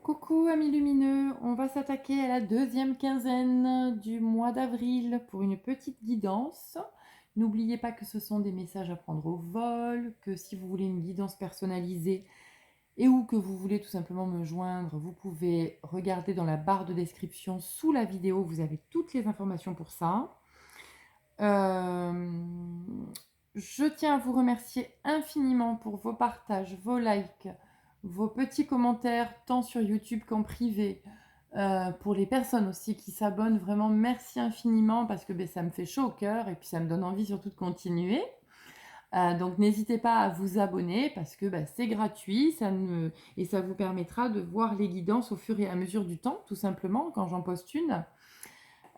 Coucou amis lumineux, on va s'attaquer à la deuxième quinzaine du mois d'avril pour une petite guidance. N'oubliez pas que ce sont des messages à prendre au vol, que si vous voulez une guidance personnalisée et ou que vous voulez tout simplement me joindre, vous pouvez regarder dans la barre de description sous la vidéo, vous avez toutes les informations pour ça. Je tiens à vous remercier infiniment pour vos partages, vos likes, vos petits commentaires, tant sur YouTube qu'en privé. Pour les personnes aussi qui s'abonnent, vraiment merci infiniment parce que ça me fait chaud au cœur et puis ça me donne envie surtout de continuer. Donc n'hésitez pas à vous abonner parce que c'est gratuit et ça vous permettra de voir les guidances au fur et à mesure du temps, tout simplement, quand j'en poste une.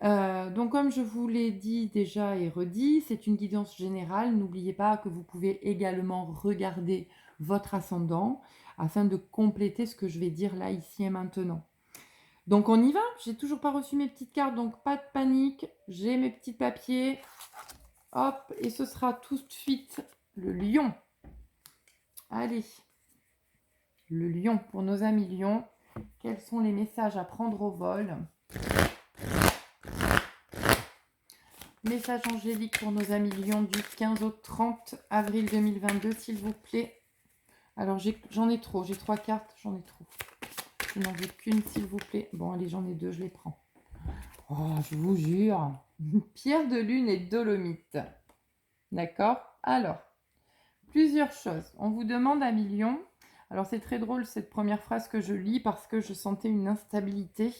Donc comme je vous l'ai dit déjà et redit, c'est une guidance générale. N'oubliez pas que vous pouvez également regarder votre ascendant afin de compléter ce que je vais dire là, ici et maintenant. Donc on y va, j'ai toujours pas reçu mes petites cartes, donc pas de panique, j'ai mes petits papiers. Hop, et ce sera tout de suite le lion. Allez, le lion pour nos amis lions. Quels sont les messages à prendre au vol? Message angélique pour nos amis lions du 15 au 30 avril 2022, s'il vous plaît. Alors, j'en ai trop, j'ai 3 cartes, j'en ai trop. Je n'en veux qu'une, s'il vous plaît. Bon, allez, j'en ai 2, je les prends. Oh, je vous jure. Pierre de lune et dolomite. D'accord? Alors, plusieurs choses. On vous demande, amis lions. Alors, c'est très drôle cette première phrase que je lis parce que je sentais une instabilité.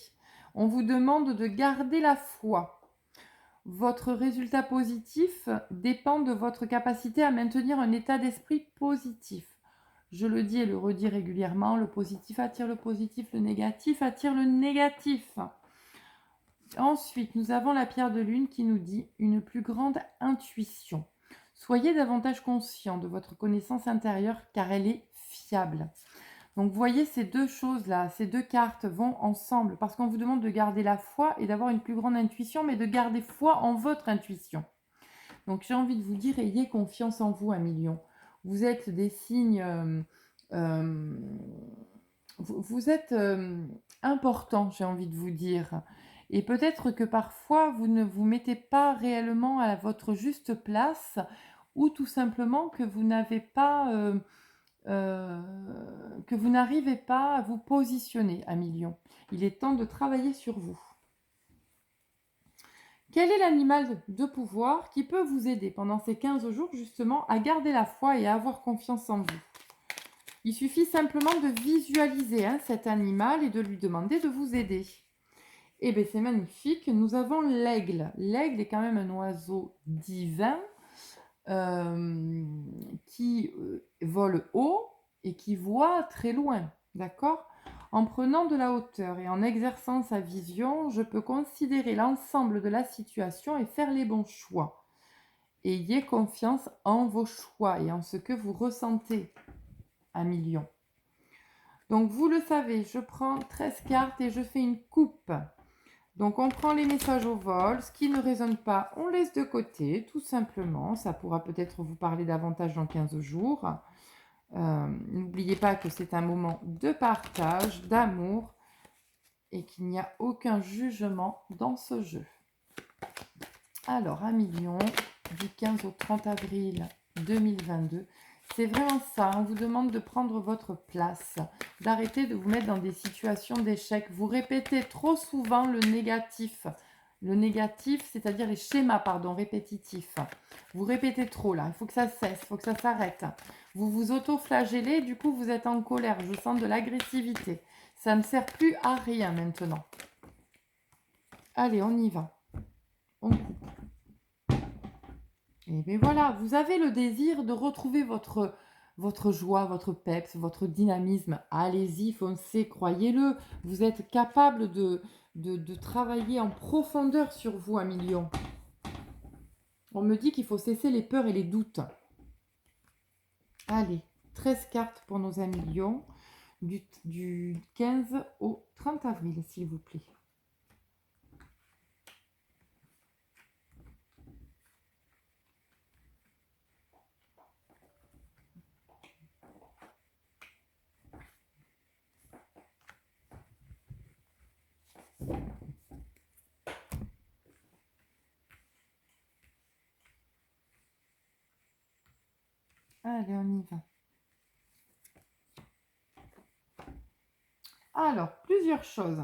On vous demande de garder la foi. Votre résultat positif dépend de votre capacité à maintenir un état d'esprit positif. Je le dis et le redis régulièrement, le positif attire le positif, le négatif attire le négatif. Ensuite, nous avons la pierre de lune qui nous dit une plus grande intuition. Soyez davantage conscient de votre connaissance intérieure car elle est fiable. Donc vous voyez, ces deux choses-là, ces deux cartes vont ensemble parce qu'on vous demande de garder la foi et d'avoir une plus grande intuition, mais de garder foi en votre intuition. Donc j'ai envie de vous dire, ayez confiance en vous, amis lions. Vous êtes des signes... vous êtes importants, j'ai envie de vous dire. Et peut-être que parfois, vous ne vous mettez pas réellement à votre juste place ou tout simplement que vous n'avez pas... que vous n'arrivez pas à vous positionner, amis lions. Il est temps de travailler sur vous. Quel est l'animal de pouvoir qui peut vous aider pendant ces 15 jours justement à garder la foi et à avoir confiance en vous? Il suffit simplement de visualiser cet animal et de lui demander de vous aider. Eh bien, c'est magnifique. Nous avons l'aigle. L'aigle est quand même un oiseau divin qui vole haut et qui voit très loin. D'accord? En prenant de la hauteur et en exerçant sa vision, je peux considérer l'ensemble de la situation et faire les bons choix. Ayez confiance en vos choix et en ce que vous ressentez, amis lions. Donc, vous le savez, je prends 13 cartes et je fais une coupe. Donc, on prend les messages au vol. Ce qui ne résonne pas, on laisse de côté, tout simplement. Ça pourra peut-être vous parler davantage dans 15 jours. N'oubliez pas que c'est un moment de partage, d'amour et qu'il n'y a aucun jugement dans ce jeu. Alors, amis lions, du 15 au 30 avril 2022, c'est vraiment ça, on vous demande de prendre votre place, d'arrêter de vous mettre dans des situations d'échec. Vous répétez trop souvent le négatif. Le négatif, c'est-à-dire les schémas, répétitifs. Vous répétez trop là, il faut que ça cesse, il faut que ça s'arrête. Vous vous auto-flagellez, du coup vous êtes en colère, je sens de l'agressivité. Ça ne sert plus à rien maintenant. Allez, on y va. On coupe. Et bien voilà, vous avez le désir de retrouver votre joie, votre peps, votre dynamisme. Allez-y, foncez, croyez-le. Vous êtes capable de travailler en profondeur sur vous, amis lions. On me dit qu'il faut cesser les peurs et les doutes. Allez, 13 cartes pour nos amis lions du 15 au 30 avril, s'il vous plaît. Allez, on y va. Alors, plusieurs choses.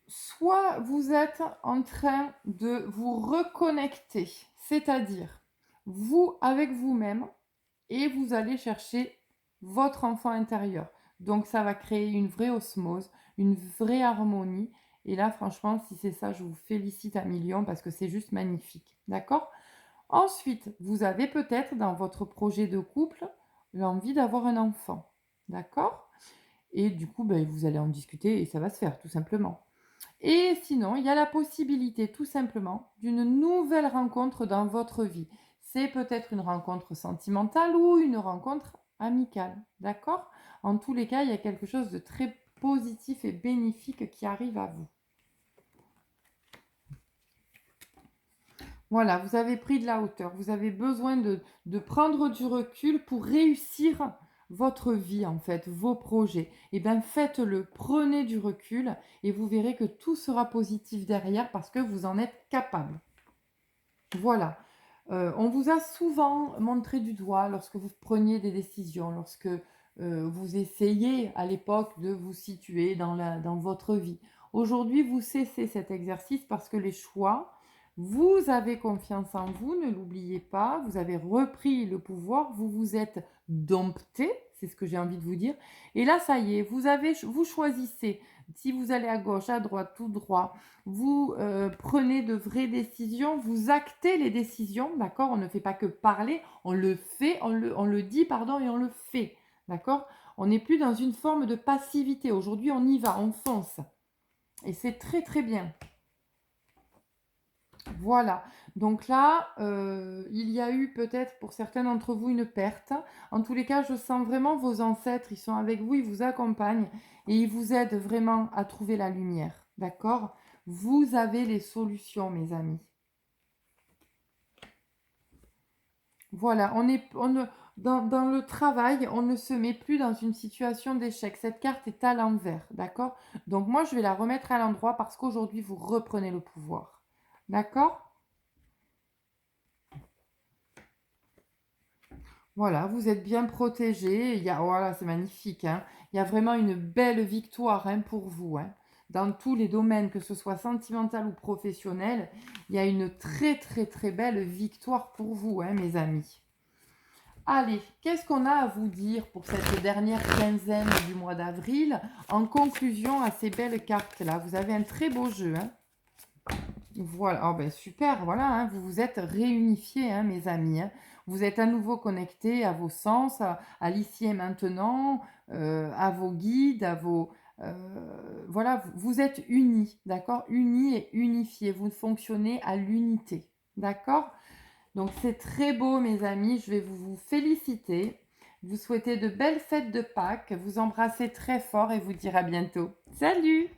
Soit vous êtes en train de vous reconnecter, c'est-à-dire vous avec vous-même, et vous allez chercher votre enfant intérieur. Donc ça va créer une vraie osmose, une vraie harmonie. Et là, franchement, si c'est ça, je vous félicite à millions parce que c'est juste magnifique. D'accord? Ensuite, vous avez peut-être dans votre projet de couple l'envie d'avoir un enfant. D'accord? Et du coup, ben, vous allez en discuter et ça va se faire, tout simplement. Et sinon, il y a la possibilité tout simplement d'une nouvelle rencontre dans votre vie. C'est peut-être une rencontre sentimentale ou une rencontre amicale, d'accord? En tous les cas, il y a quelque chose de très positif et bénéfique qui arrive à vous. Voilà, vous avez pris de la hauteur, vous avez besoin de prendre du recul pour réussir votre vie en fait, vos projets. Eh bien faites-le, prenez du recul et vous verrez que tout sera positif derrière parce que vous en êtes capable. Voilà. On vous a souvent montré du doigt lorsque vous preniez des décisions, lorsque, vous essayez à l'époque de vous situer dans votre vie. Aujourd'hui, vous cessez cet exercice parce que les choix, vous avez confiance en vous, ne l'oubliez pas, vous avez repris le pouvoir, vous vous êtes dompté, c'est ce que j'ai envie de vous dire et là, ça y est, vous choisissez si vous allez à gauche, à droite, tout droit, vous prenez de vraies décisions, vous actez les décisions, d'accord? On ne fait pas que parler, on le fait, on le dit, pardon, et on le fait, d'accord? On n'est plus dans une forme de passivité. Aujourd'hui, on y va, on fonce. Et c'est très, très bien. Voilà. Donc là, il y a eu peut-être pour certains d'entre vous une perte. En tous les cas, je sens vraiment vos ancêtres, ils sont avec vous, ils vous accompagnent et ils vous aident vraiment à trouver la lumière, d'accord? Vous avez les solutions, mes amis. Voilà, dans le travail, on ne se met plus dans une situation d'échec. Cette carte est à l'envers, d'accord? Donc moi, je vais la remettre à l'endroit parce qu'aujourd'hui, vous reprenez le pouvoir. D'accord? Voilà, vous êtes bien protégés. Voilà, c'est magnifique, hein. Il y a vraiment une belle victoire, hein, pour vous, hein. Dans tous les domaines, que ce soit sentimental ou professionnel, il y a une très très très belle victoire pour vous, hein, mes amis. Allez, qu'est-ce qu'on a à vous dire pour cette dernière quinzaine du mois d'avril en conclusion à ces belles cartes-là? Vous avez un très beau jeu, hein. Voilà, oh ben super, voilà, hein, vous vous êtes réunifiés, hein, mes amis, hein. Vous êtes à nouveau connectés à vos sens, à l'ici et maintenant, à vos guides, voilà, vous êtes unis, d'accord? Unis et unifiés, vous fonctionnez à l'unité, d'accord? Donc c'est très beau, mes amis, je vais vous féliciter, vous souhaiter de belles fêtes de Pâques, vous embrasser très fort et vous dire à bientôt. Salut!